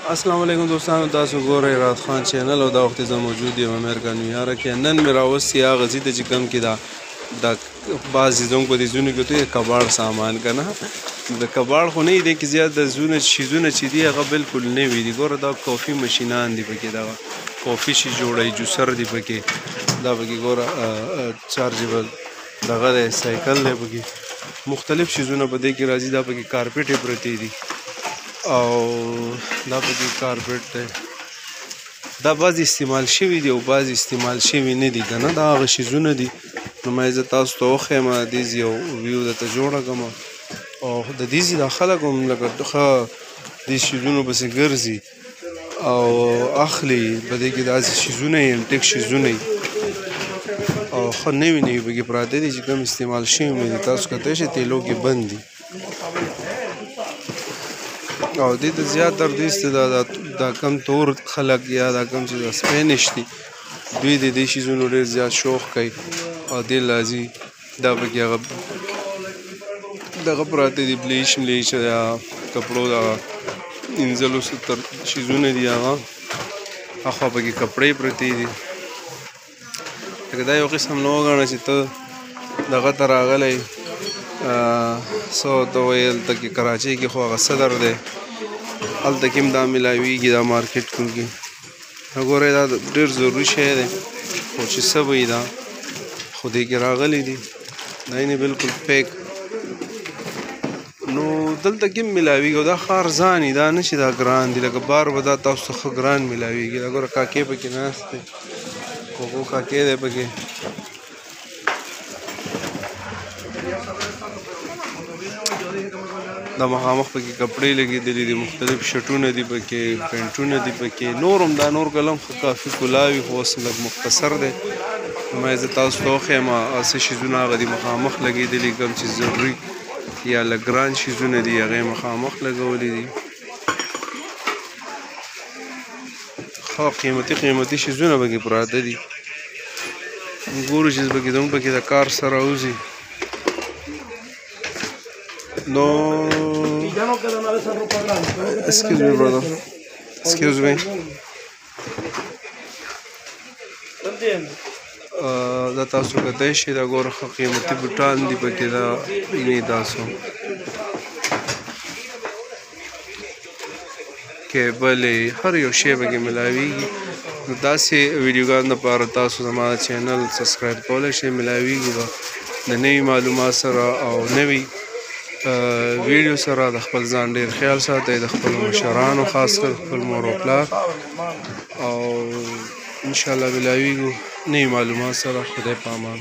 السلام علیکم دوستانو، تاسو ګورئ رات خان چینل او دا وخت زه موجود یم امریکا نیویارک کې. نن مې راوستی هغه ځای ته چې کوم کې دا بعضې زموږ په دې زونو کې ورته وایي کباړ سامان که نه د کباړ خو نه وي، دې کې زیات د شیزونه چې دي هغه بالکل نوي دي. ګوره دا کافي مشینان دي پکې، دغه کافي شي جوړوي، جوسر دي پکې، دا پکې ګوره چارجبل دغه دی، سایکل دی پکې، مختلف شیزونه په دې کې راځي. دا پکې کارپېټې پرتې دي او دا پکې کارپېټ دی. دا بعض استعمال شوي دي او بعض استعمال شوي نه دي که نه، دا هغه شیزونه دي. نو ما یې زه تاسو ته وښیم، دې ځای یو ویو درته جوړه کړم او د دې ځای دا خلک هم لکه ښه دې شیزونو پسې ګرځي او اخلي. په دې کې داسې شیزونه یي، انټیک شیزونه یي او ښه نوي نوي پکې پراته دي چې کوم استعمال شوي نه دي. تاسو کتلی شئ تیلو کې بند دي او دې ته زیاتر دوی دا کم تور خلک یا دا کم چې دا سپینش دي، دوی د دې شیزونو ډېر زیات شوق کوي او دې راځي. دا پکې هغه دغه پراته دي، بلیچ یا کپړو دغه انځلو شیزونه دي، هغه اخوا پکې کپړې پرتې دي. لکه دا یو قسم نه وګڼه چې ته دغه ته راغلی څه ورته وایي هلته کې کراچۍ کې خو هغه صدر دی، هلته کې هم دا میلاویږي دا مارکیټ کې. ګورئ دا ډېر ضروري شی دی خو چې څه به وي دا خو دې کې راغلی دي، دا یعنې بالکل پیک. نو دلته کې هم میلاویږي او دا ښه ارزاني، دا نه چې دا ګران دي. لکه بار به دا تاسو ته ښه ګران میلاویږي. دا ګوره کاکې پکې ناست دی، کوکو کاکې دی پکې. دا مخامخ پکې کپړې لګېدلي دي، مختلف شرټونه دي پکې، پینټونه دي پکې. نور هم دا نور کلم ښه کافي کلاوي خو اوس لږ مختصر دی. ما یې زه تاسو ته وښیم څه شیزونه هغه دي مخامخ لګېدلي، کوم چې ضروري یا لږ ګران شیزونه دي هغه یې مخامخ لګولي دي. ښه قیمتي شیزونه پکې پراته دي. ګورو چې پکې زموږ پکې د کار سره وځي. No, excuse me, brother. Excuse me. دا تاسو کتلی شئ، دا ګوره ښه قیمتي بوټان دي پکې، دا وینئ تاسو کیبلې هر یو شی پکې میلاویږي. نو داسې ویډیوګانو لپاره تاسو زما چینل سبسکرایب کولی شئ. میلاویږي به د نوي معلومات سره او نوي ویډیو سره. د خپل ځان ډېر خیال ساتئ، د خپلو مشرانو خاص کر خپل مور او پلار، او انشاءالله میلاویږو نوي معلومات سره. خدای په امان.